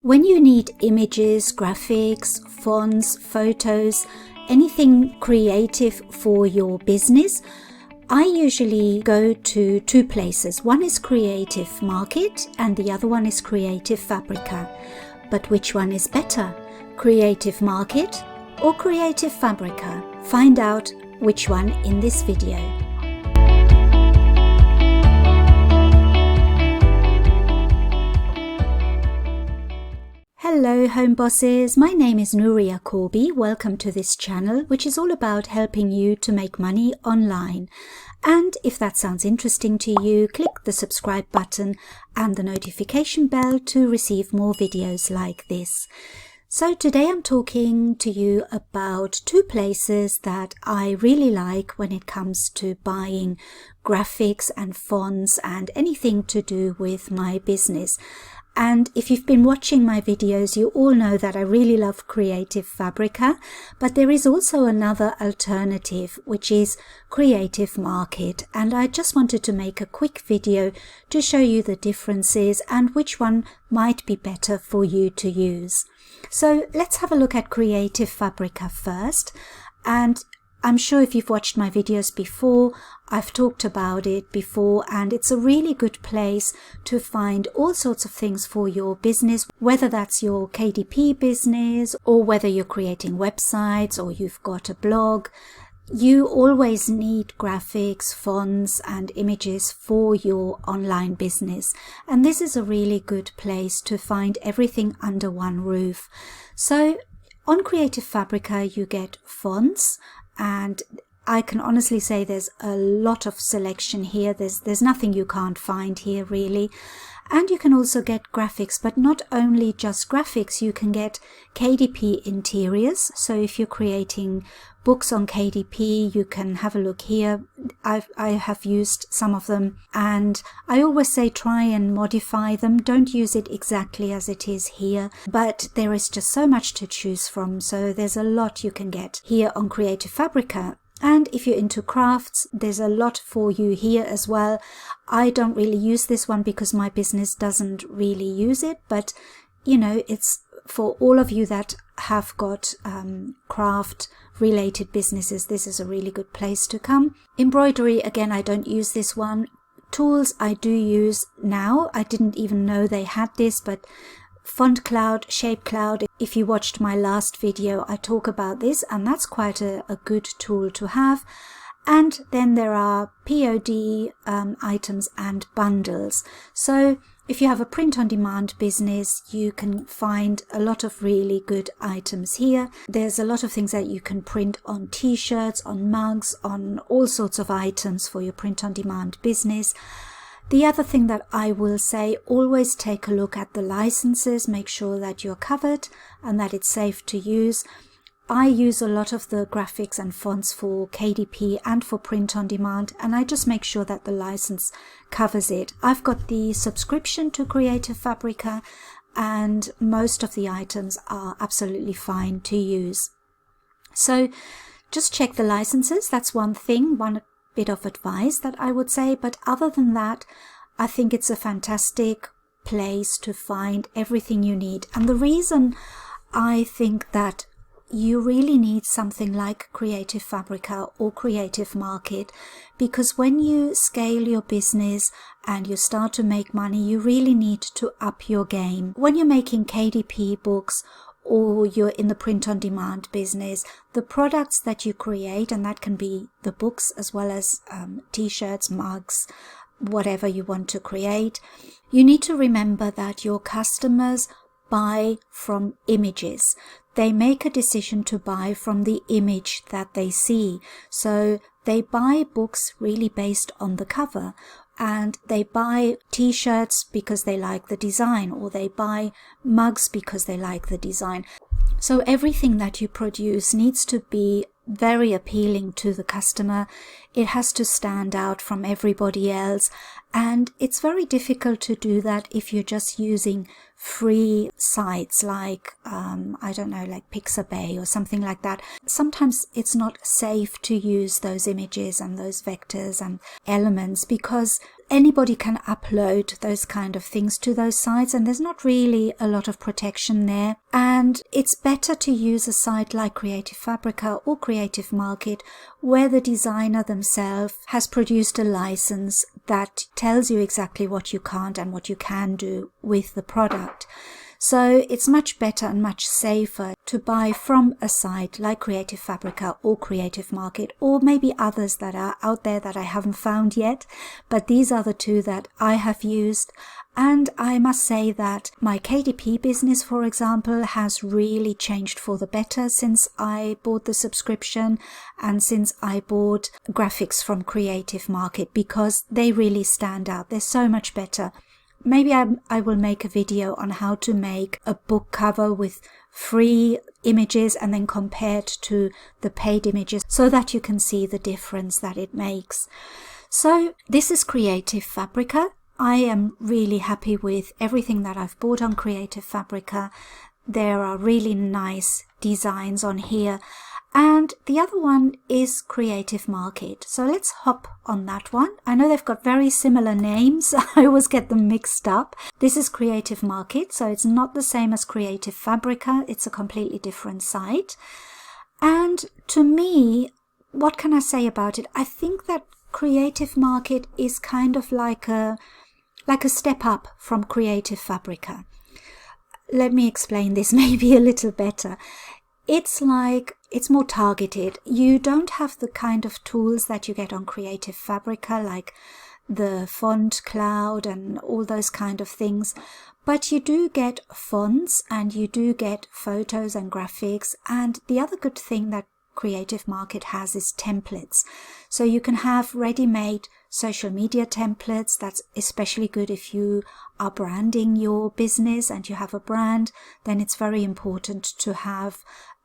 When you need images, graphics, fonts, photos, anything creative for your business, I usually go to two places. One is Creative Market and the other one is Creative Fabrica. But which one is better? Creative Market or Creative Fabrica? Find out which one in this video. Hello home bosses, my name is Nuria Corby. Welcome to this channel, which is all about helping you to make money online. And if that sounds interesting to you, click the subscribe button and the notification bell to receive more videos like this. So today I'm talking to you about two places that I really like when it comes to buying graphics and fonts and anything to do with my business. And if you've been watching my videos, you all know that I really love Creative Fabrica, but there is also another alternative, which is Creative Market. And I just wanted to make a quick video to show you the differences and which one might be better for you to use. So let's have a look at Creative Fabrica first. And I'm sure if you've watched my videos before, I've talked about it before, and it's a really good place to find all sorts of things for your business, whether that's your KDP business or whether you're creating websites or you've got a blog. You always need graphics, fonts and images for your online business. And this is a really good place to find everything under one roof. So on Creative Fabrica, you get fonts, and I can honestly say there's a lot of selection here. There's nothing you can't find here really. And you can also get graphics, but not only just graphics, you can get KDP interiors. So if you're creating books on KDP, you can have a look here. I have used some of them, and I always say try and modify them. Don't use it exactly as it is here, but there is just so much to choose from. So there's a lot you can get here on Creative Fabrica. And if you're into crafts, there's a lot for you here as well. I don't really use this one because my business doesn't really use it, but you know, it's for all of you that have got craft related businesses. This is a really good place to come. Embroidery, again, I don't use this one. Tools I do use now. I didn't even know they had this, but Font Cloud, Shape Cloud, if you watched my last video, I talk about this, and that's quite a good tool to have. And then there are POD items and bundles. So if you have a print-on-demand business, you can find a lot of really good items here. There's a lot of things that you can print on t-shirts, on mugs, on all sorts of items for your print-on-demand business. The other thing that I will say, always take a look at the licenses, make sure that you're covered and that it's safe to use. I use a lot of the graphics and fonts for KDP and for print on demand, and I just make sure that the license covers it. I've got the subscription to Creative Fabrica, and most of the items are absolutely fine to use. So just check the licenses. That's one thing, one bit of advice that I would say. But other than that, I think it's a fantastic place to find everything you need. And the reason I think that you really need something like Creative Fabrica or Creative Market, because when you scale your business and you start to make money, you really need to up your game. When you're making KDP books or you're in the print-on-demand business, the products that you create, and that can be the books as well as t-shirts, mugs, whatever you want to create, you need to remember that your customers buy from images. They make a decision to buy from the image that they see. So they buy books really based on the cover, and they buy t-shirts because they like the design, or they buy mugs because they like the design. So everything that you produce needs to be very appealing to the customer. It has to stand out from everybody else, and it's very difficult to do that if you're just using free sites like I don't know, like Pixabay or something like that. Sometimes it's not safe to use those images and those vectors and elements because anybody can upload those kind of things to those sites, and there's not really a lot of protection there. And it's better to use a site like Creative Fabrica or Creative Market, where the designer themselves has produced a license that tells you exactly what you can't and what you can do with the product. So it's much better and much safer to buy from a site like Creative Fabrica or Creative Market, or maybe others that are out there that I haven't found yet. But these are the two that I have used. And I must say that my KDP business, for example, has really changed for the better since I bought the subscription and since I bought graphics from Creative Market, because they really stand out. They're so much better. Maybe I will make a video on how to make a book cover with free images and then compared to the paid images, so that you can see the difference that it makes. So this is Creative Fabrica. I am really happy with everything that I've bought on Creative Fabrica. There are really nice designs on here. And the other one is Creative Market. So let's hop on that one. I know they've got very similar names. I always get them mixed up. This is Creative Market, so it's not the same as Creative Fabrica. It's a completely different site. And to me, what can I say about it? I think that Creative Market is kind of like a step up from Creative Fabrica. Let me explain this maybe a little better. It's more targeted. You don't have the kind of tools that you get on Creative Fabrica, like the font cloud and all those kind of things. But you do get fonts and you do get photos and graphics. And the other good thing that Creative Market has is templates. So you can have ready-made social media templates. That's especially good if you are branding your business and you have a brand. Then it's very important to have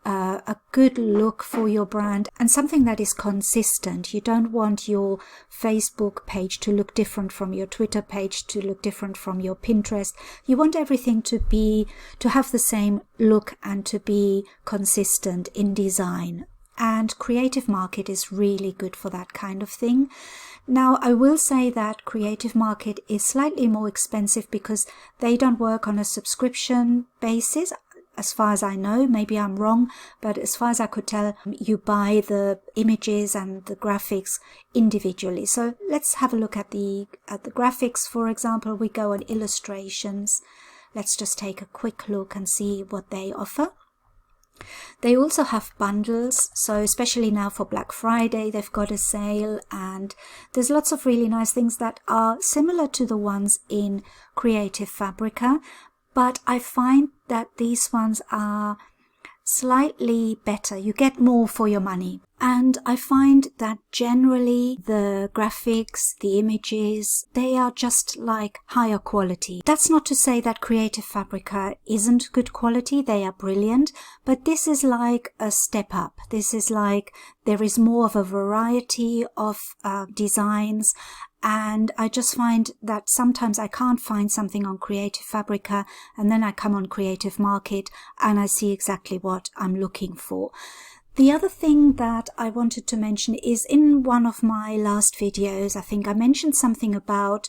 a good look for your brand and something that is consistent. You don't want your Facebook page to look different from your Twitter page, to look different from your Pinterest. You want everything to have the same look and to be consistent in design. And Creative Market is really good for that kind of thing. Now, I will say that Creative Market is slightly more expensive because they don't work on a subscription basis. As far as I know, maybe I'm wrong, but as far as I could tell, you buy the images and the graphics individually. So let's have a look at the graphics. For example, we go on illustrations. Let's just take a quick look and see what they offer. They also have bundles, so especially now for Black Friday, they've got a sale, and there's lots of really nice things that are similar to the ones in Creative Fabrica. But I find that these ones are slightly better. You get more for your money. And I find that generally the graphics, the images, they are just like higher quality. That's not to say that Creative Fabrica isn't good quality. They are brilliant. But this is like a step up. This is like there is more of a variety of designs. And I just find that sometimes I can't find something on Creative Fabrica, and then I come on Creative Market and I see exactly what I'm looking for. The other thing that I wanted to mention is in one of my last videos, I think I mentioned something about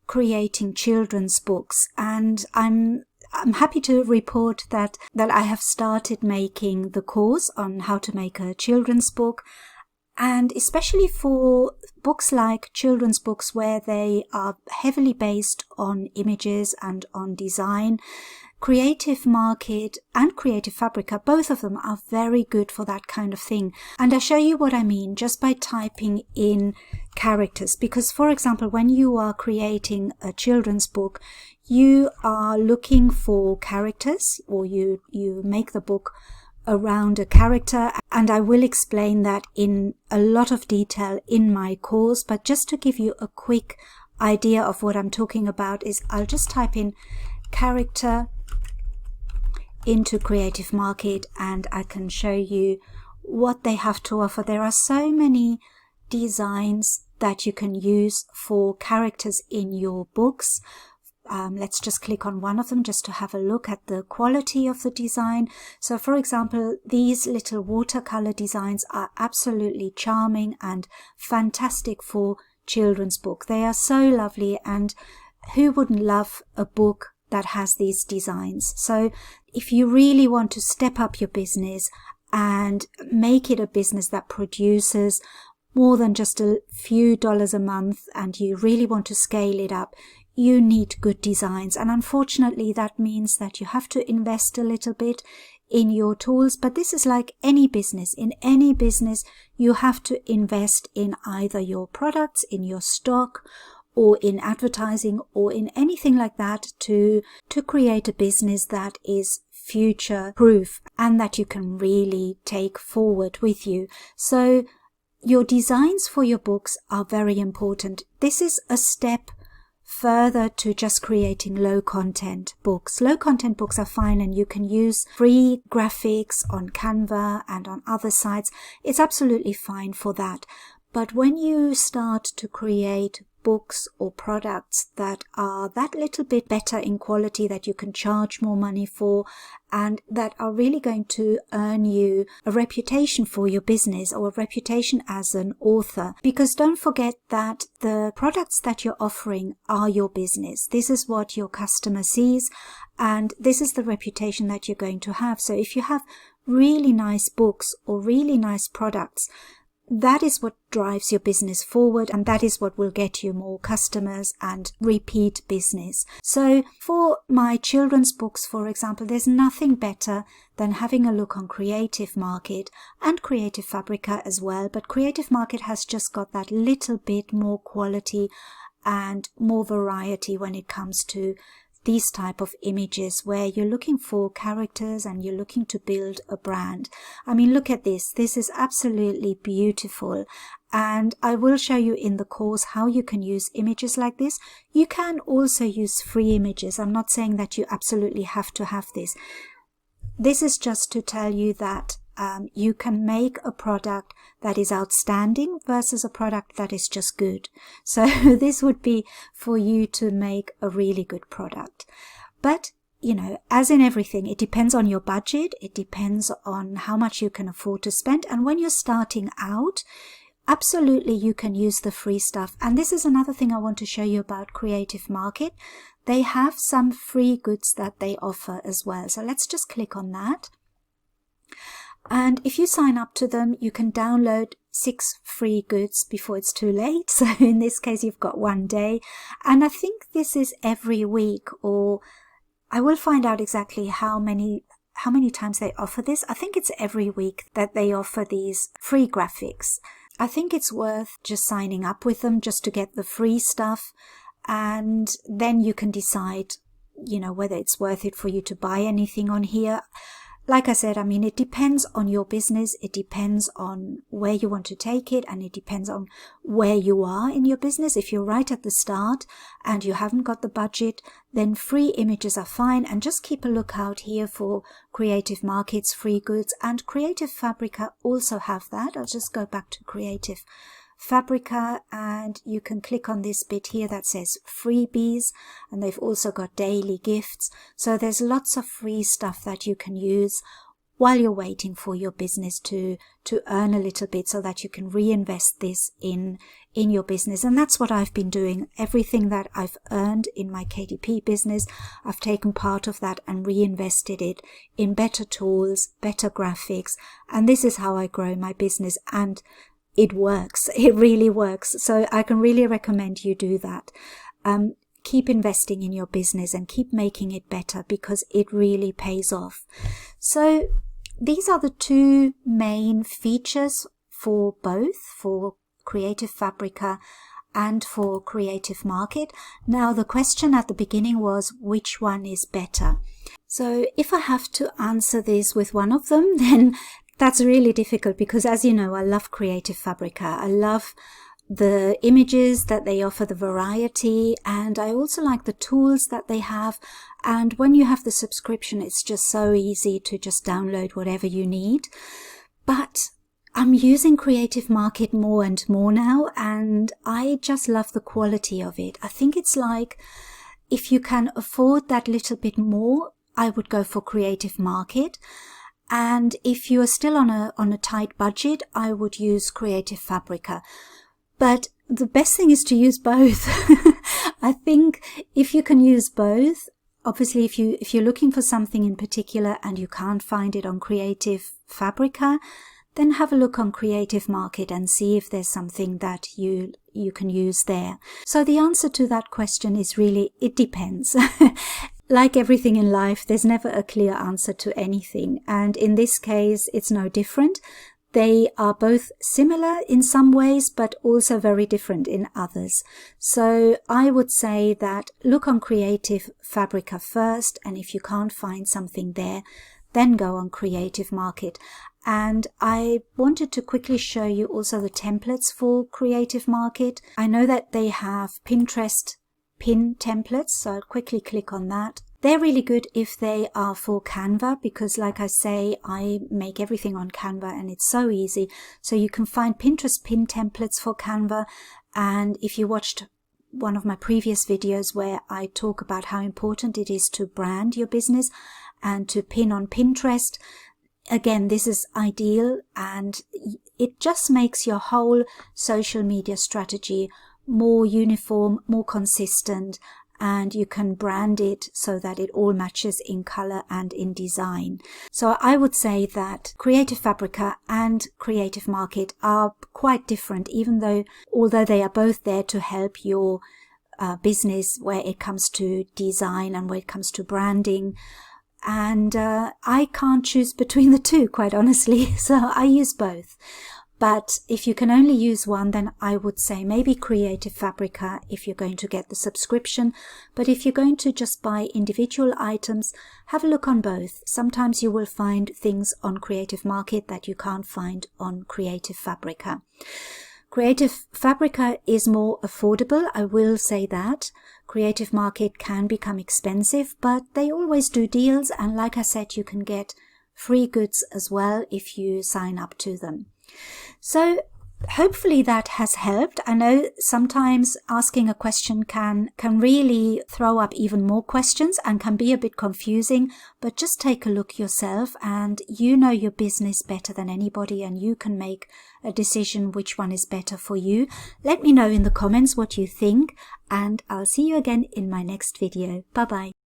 creating children's books, and I'm happy to report that I have started making the course on how to make a children's book. And especially for books like children's books where they are heavily based on images and on design, Creative Market and Creative Fabrica, both of them are very good for that kind of thing. And I show you what I mean just by typing in characters. Because, for example, when you are creating a children's book, you are looking for characters, or you make the book around a character, and I will explain that in a lot of detail in my course. But just to give you a quick idea of what I'm talking about is I'll just type in character into Creative Market and I can show you what they have to offer. There are so many designs that you can use for characters in your books. Let's just click on one of them just to have a look at the quality of the design. So, for example, these little watercolor designs are absolutely charming and fantastic for children's book. They are so lovely, and who wouldn't love a book that has these designs? So if you really want to step up your business and make it a business that produces more than just a few dollars a month, and you really want to scale it up, you need good designs. And unfortunately, that means that you have to invest a little bit in your tools. But this is like any business. In any business, you have to invest in either your products, in your stock, or in advertising, or in anything like that to create a business that is future proof and that you can really take forward with you. So your designs for your books are very important. This is a step further to just creating low content books. Low content books are fine, and you can use free graphics on Canva and on other sites. It's absolutely fine for that. But when you start to create books or products that are that little bit better in quality, that you can charge more money for, and that are really going to earn you a reputation for your business, or a reputation as an author. Because don't forget that the products that you're offering are your business. This is what your customer sees, and this is the reputation that you're going to have. So if you have really nice books or really nice products, that is what drives your business forward, and that is what will get you more customers and repeat business. So for my children's books, for example, there's nothing better than having a look on Creative Market and Creative Fabrica as well. But Creative Market has just got that little bit more quality and more variety when it comes to these type of images where you're looking for characters and you're looking to build a brand. I mean, look at this. This is absolutely beautiful. And I will show you in the course how you can use images like this. You can also use free images. I'm not saying that you absolutely have to have this. This is just to tell you that you can make a product that is outstanding versus a product that is just good. So this would be for you to make a really good product. But, you know, as in everything, it depends on your budget. It depends on how much you can afford to spend. And when you're starting out, absolutely you can use the free stuff. And this is another thing I want to show you about Creative Market. They have some free goods that they offer as well. So let's just click on that. And if you sign up to them, you can download 6 free goods before it's too late. So in this case, you've got 1 day. And I think this is every week, or I will find out exactly how many times they offer this. I think it's every week that they offer these free graphics. I think it's worth just signing up with them just to get the free stuff. And then you can decide, you know, whether it's worth it for you to buy anything on here. Like I said, I mean, it depends on your business, it depends on where you want to take it, and it depends on where you are in your business. If you're right at the start and you haven't got the budget, then free images are fine, and just keep a lookout here for Creative Market's free goods. And Creative Fabrica also have that. I'll just go back to Creative Fabrica, and you can click on this bit here that says freebies, and they've also got daily gifts. So there's lots of free stuff that you can use while you're waiting for your business to earn a little bit, so that you can reinvest this in your business. And that's what I've been doing. Everything that I've earned in my KDP business, I've taken part of that and reinvested it in better tools, better graphics, and this is how I grow my business. And it works. It really works. So I can really recommend you do that. Keep investing in your business and keep making it better, because it really pays off. So these are the 2 main features for both, for Creative Fabrica and for Creative Market. Now, the question at the beginning was, which one is better? So if I have to answer this with one of them, then that's really difficult, because as you know, I love Creative Fabrica. I love the images that they offer, the variety, and I also like the tools that they have. And when you have the subscription, it's just so easy to just download whatever you need. But I'm using Creative Market more and more now, and I just love the quality of it. I think it's like, if you can afford that little bit more, I would go for Creative Market. And if you are still on a tight budget, I would use Creative Fabrica. But the best thing is to use both. I think if you can use both, obviously if you're looking for something in particular and you can't find it on Creative Fabrica, then have a look on Creative Market and see if there's something that you can use there. So the answer to that question is really, it depends. Like everything in life, there's never a clear answer to anything. And in this case, it's no different. They are both similar in some ways, but also very different in others. So I would say that look on Creative Fabrica first, and if you can't find something there, then go on Creative Market. And I wanted to quickly show you also the templates for Creative Market. I know that they have Pinterest pin templates, so I'll quickly click on that. They're really good if they are for Canva, because like I say, I make everything on Canva and it's so easy. So you can find Pinterest pin templates for Canva. And if you watched one of my previous videos where I talk about how important it is to brand your business and to pin on Pinterest, again, this is ideal, and it just makes your whole social media strategy more uniform, more consistent, and you can brand it so that it all matches in color and in design. So I would say that Creative Fabrica and Creative Market are quite different, although they are both there to help your business where it comes to design and where it comes to branding. And I can't choose between the two, quite honestly, so I use both. But if you can only use one, then I would say maybe Creative Fabrica if you're going to get the subscription. But if you're going to just buy individual items, have a look on both. Sometimes you will find things on Creative Market that you can't find on Creative Fabrica. Creative Fabrica is more affordable, I will say that. Creative Market can become expensive, but they always do deals, and like I said, you can get free goods as well if you sign up to them. So hopefully that has helped. I know sometimes asking a question can really throw up even more questions and can be a bit confusing, but just take a look yourself, and you know your business better than anybody, and you can make a decision which one is better for you. Let me know in the comments what you think, and I'll see you again in my next video. Bye bye.